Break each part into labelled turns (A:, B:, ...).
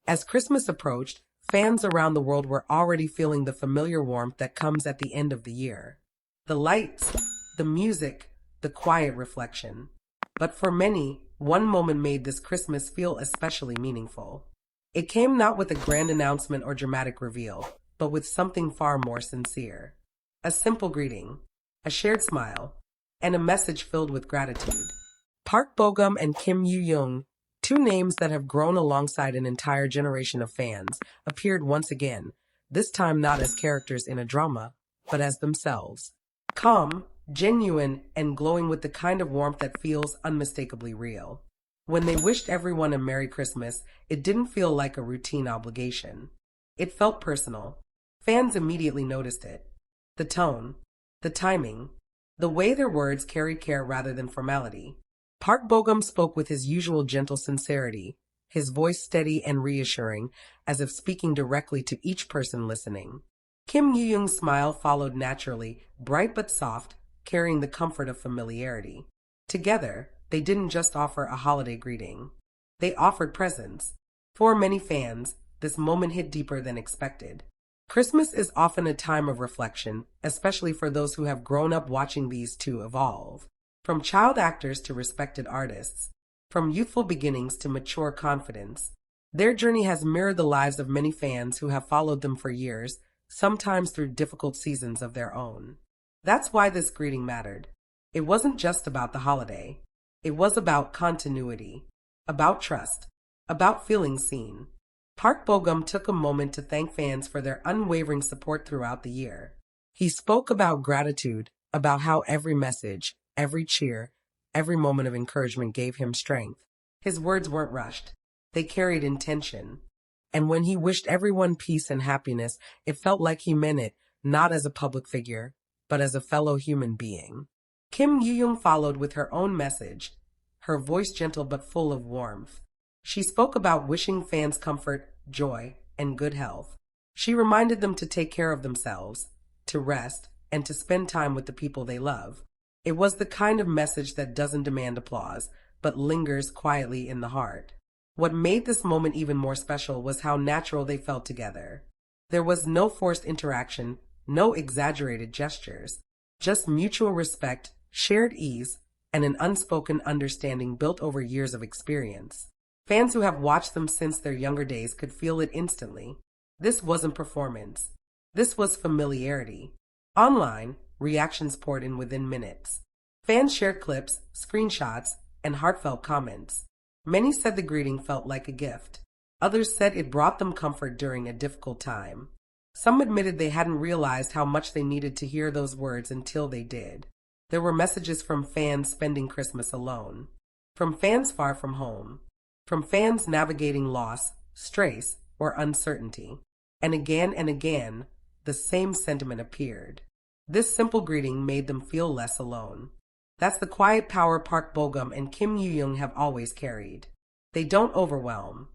A: As Christmas approached, fans around the world were already feeling the familiar warmth that comes at the end of the year. The lights, the music, the quiet reflection. But for many, one moment made this Christmas feel especially meaningful. It came not with a grand announcement or dramatic reveal, but with something far more sincere. A simple greeting, a shared smile, and a message filled with gratitude. Park Bo-gum and Kim Yoo-jung, two names that have grown alongside an entire generation of fans, appeared once again, this time not as characters in a drama, but as themselves. Calm, genuine, and glowing with the kind of warmth that feels unmistakably real. When they wished everyone a Merry Christmas, it didn't feel like a routine obligation. It felt personal. Fans immediately noticed it. The tone, the timing, the way their words carried care rather than formality. Park Bo-gum spoke with his usual gentle sincerity, his voice steady and reassuring, as if speaking directly to each person listening. Kim Yoo-jung's smile followed naturally, bright but soft, carrying the comfort of familiarity. Together, they didn't just offer a holiday greeting. They offered presents. For many fans, this moment hit deeper than expected. Christmas is often a time of reflection, especially for those who have grown up watching these two evolve. From child actors to respected artists, from youthful beginnings to mature confidence, their journey has mirrored the lives of many fans who have followed them for years, sometimes through difficult seasons of their own. That's why this greeting mattered. It wasn't just about the holiday. It was about continuity, about trust, about feeling seen. Park Bo-gum took a moment to thank fans for their unwavering support throughout the year. He spoke about gratitude, about how every message, every cheer, every moment of encouragement gave him strength. His words weren't rushed. They carried intention. And when he wished everyone peace and happiness, it felt like he meant it, not as a public figure, but as a fellow human being. Kim Yoo-jung followed with her own message, her voice gentle but full of warmth. She spoke about wishing fans comfort, joy, and good health. She reminded them to take care of themselves, to rest, and to spend time with the people they love. It was the kind of message that doesn't demand applause, but lingers quietly in the heart. What made this moment even more special was how natural they felt together. There was no forced interaction, no exaggerated gestures, just mutual respect, shared ease, and an unspoken understanding built over years of experience. Fans who have watched them since their younger days could feel it instantly. This wasn't performance. This was familiarity. Online, reactions poured in within minutes. Fans shared clips, screenshots, and heartfelt comments. Many said the greeting felt like a gift. Others said it brought them comfort during a difficult time. Some admitted they hadn't realized how much they needed to hear those words until they did. There were messages from fans spending Christmas alone, from fans far from home, from fans navigating loss, stress, or uncertainty. And again, the same sentiment appeared. This simple greeting made them feel less alone. That's the quiet power Park Bo-gum and Kim Yoo-jung have always carried. They don't overwhelm.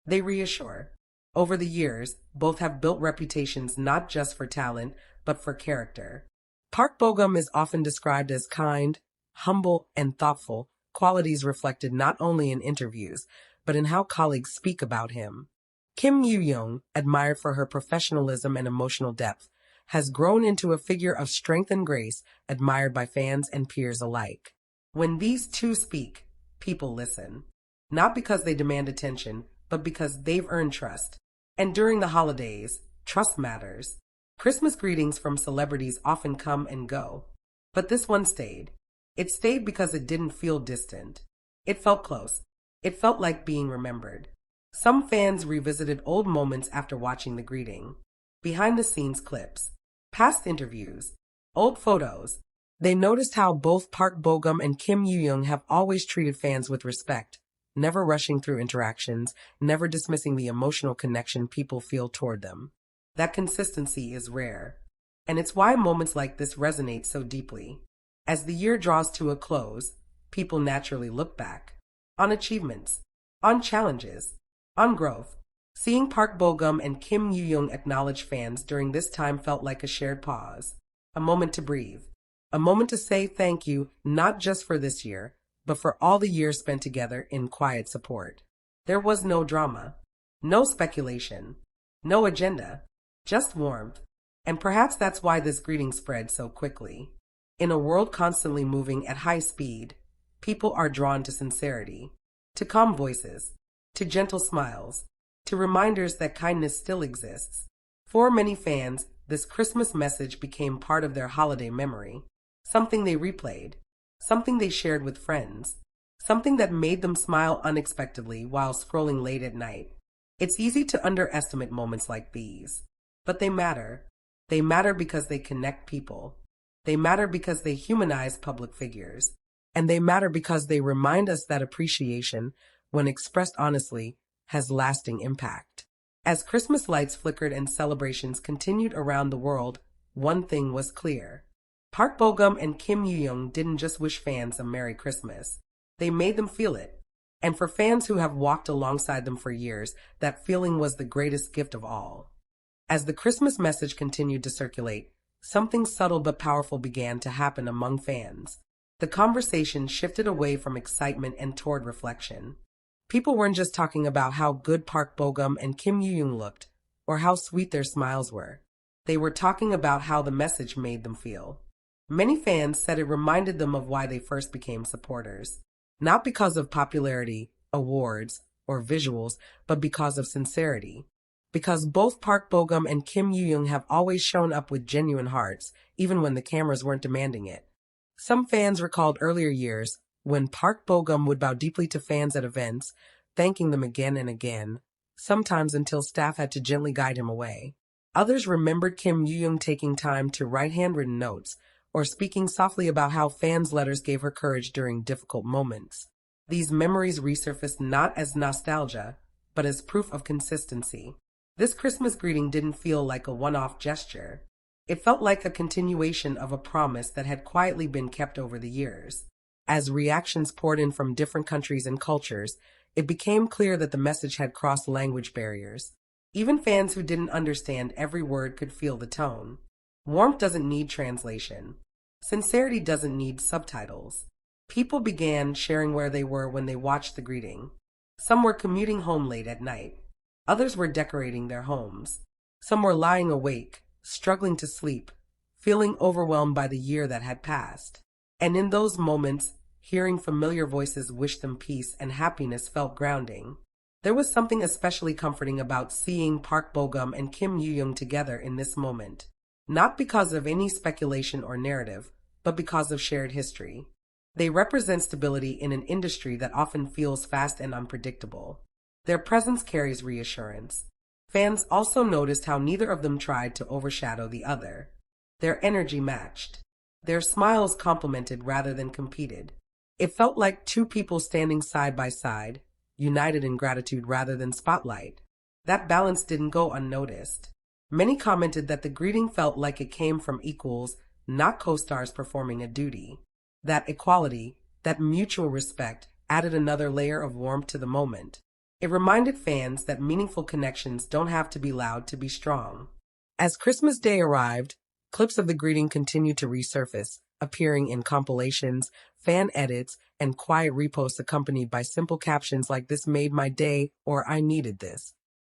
A: They reassure. Over the years, both have built reputations not just for talent, but for character. Park Bo-gum is often described as kind, humble, and thoughtful, qualities reflected not only in interviews, but in how colleagues speak about him. Kim Yoo-jung, admired for her professionalism and emotional depth, has grown into a figure of strength and grace admired by fans and peers alike. When these two speak, people listen. Not because they demand attention, but because they've earned trust. And during the holidays, trust matters. Christmas greetings from celebrities often come and go. But this one stayed. It stayed because it didn't feel distant. It felt close. It felt like being remembered. Some fans revisited old moments after watching the greeting. Behind-the-scenes clips, past interviews, old photos. They noticed how both Park Bo-gum and Kim Yoo-jung have always treated fans with respect, never rushing through interactions, never dismissing the emotional connection people feel toward them. That consistency is rare. And it's why moments like this resonate so deeply. As the year draws to a close, people naturally look back. On achievements, on challenges, on growth. Seeing Park Bo-gum and Kim Yoo-jung acknowledge fans during this time felt like a shared pause, a moment to breathe, a moment to say thank you not just for this year, but for all the years spent together in quiet support. There was no drama. No speculation. No agenda. Just warmth. And perhaps that's why this greeting spread so quickly. In a world constantly moving at high speed, people are drawn to sincerity, to calm voices, to gentle smiles, to reminders that kindness still exists. For many fans, this Christmas message became part of their holiday memory, something they replayed, something they shared with friends, something that made them smile unexpectedly while scrolling late at night. It's easy to underestimate moments like these, but they matter. They matter because they connect people. They matter because they humanize public figures. And they matter because they remind us that appreciation, when expressed honestly, has lasting impact. As Christmas lights flickered and celebrations continued around the world, one thing was clear. Park Bo-gum and Kim Yoo-jung didn't just wish fans a Merry Christmas. They made them feel it. And for fans who have walked alongside them for years, that feeling was the greatest gift of all. As the Christmas message continued to circulate, something subtle but powerful began to happen among fans. The conversation shifted away from excitement and toward reflection. People weren't just talking about how good Park Bo-gum and Kim Yoo-jung looked, or how sweet their smiles were. They were talking about how the message made them feel. Many fans said it reminded them of why they first became supporters. Not because of popularity, awards, or visuals, but because of sincerity. Because both Park Bo-gum and Kim Yoo-jung have always shown up with genuine hearts, even when the cameras weren't demanding it. Some fans recalled earlier years, when Park Bo-gum would bow deeply to fans at events, thanking them again and again, sometimes until staff had to gently guide him away. Others remembered Kim Yoo-jung taking time to write handwritten notes, or speaking softly about how fans' letters gave her courage during difficult moments. These memories resurfaced not as nostalgia, but as proof of consistency. This Christmas greeting didn't feel like a one-off gesture. It felt like a continuation of a promise that had quietly been kept over the years. As reactions poured in from different countries and cultures, it became clear that the message had crossed language barriers. Even fans who didn't understand every word could feel the tone. Warmth doesn't need translation. Sincerity doesn't need subtitles. People began sharing where they were when they watched the greeting. Some were commuting home late at night. Others were decorating their homes. Some were lying awake, struggling to sleep, feeling overwhelmed by the year that had passed. And in those moments, hearing familiar voices wish them peace and happiness felt grounding. There was something especially comforting about seeing Park Bo-gum and Kim Yoo-jung together in this moment. Not because of any speculation or narrative, but because of shared history. They represent stability in an industry that often feels fast and unpredictable. Their presence carries reassurance. Fans also noticed how neither of them tried to overshadow the other. Their energy matched. Their smiles complemented rather than competed. It felt like two people standing side by side, united in gratitude rather than spotlight. That balance didn't go unnoticed. Many commented that the greeting felt like it came from equals, not co-stars performing a duty. That equality, that mutual respect, added another layer of warmth to the moment. It reminded fans that meaningful connections don't have to be loud to be strong. As Christmas Day arrived, clips of the greeting continued to resurface, appearing in compilations, fan edits, and quiet reposts accompanied by simple captions like "This made my day" or "I needed this."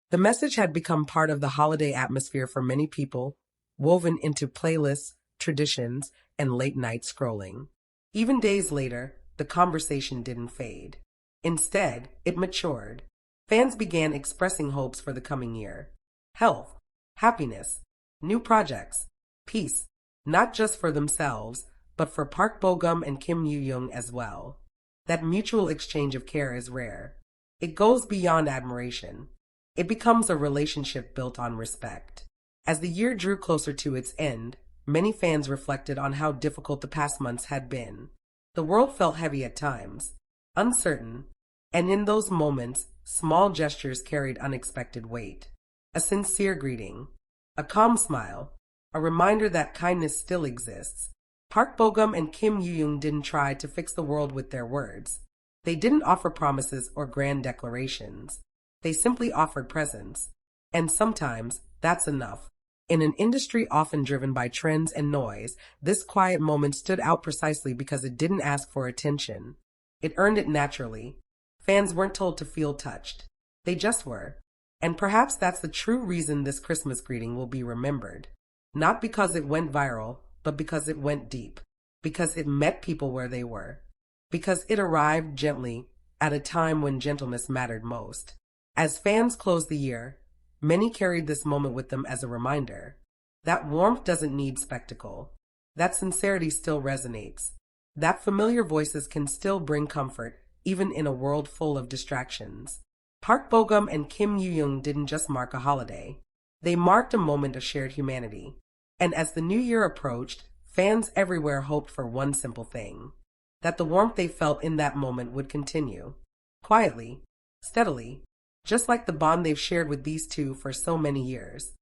A: The message had become part of the holiday atmosphere for many people, woven into playlists, traditions, and late-night scrolling. Even days later, the conversation didn't fade. Instead, it matured. Fans began expressing hopes for the coming year. Health, happiness, new projects, peace, not just for themselves, but for Park Bo-gum and Kim Yoo-jung as well. That mutual exchange of care is rare. It goes beyond admiration. It becomes a relationship built on respect. As the year drew closer to its end, many fans reflected on how difficult the past months had been. The world felt heavy at times, uncertain, and in those moments, small gestures carried unexpected weight. A sincere greeting, a calm smile, a reminder that kindness still exists. Park Bo-gum and Kim Yoo-jung didn't try to fix the world with their words. They didn't offer promises or grand declarations. They simply offered presence. And sometimes, that's enough. In an industry often driven by trends and noise, this quiet moment stood out precisely because it didn't ask for attention. It earned it naturally. Fans weren't told to feel touched. They just were. And perhaps that's the true reason this Christmas greeting will be remembered. Not because it went viral, but because it went deep. Because it met people where they were. Because it arrived gently at a time when gentleness mattered most. As fans closed the year, many carried this moment with them as a reminder. That warmth doesn't need spectacle. That sincerity still resonates. That familiar voices can still bring comfort, even in a world full of distractions. Park Bo-gum and Kim Yoo-jung didn't just mark a holiday. They marked a moment of shared humanity. And as the new year approached, fans everywhere hoped for one simple thing. That the warmth they felt in that moment would continue. Quietly, steadily, just like the bond they've shared with these two for so many years.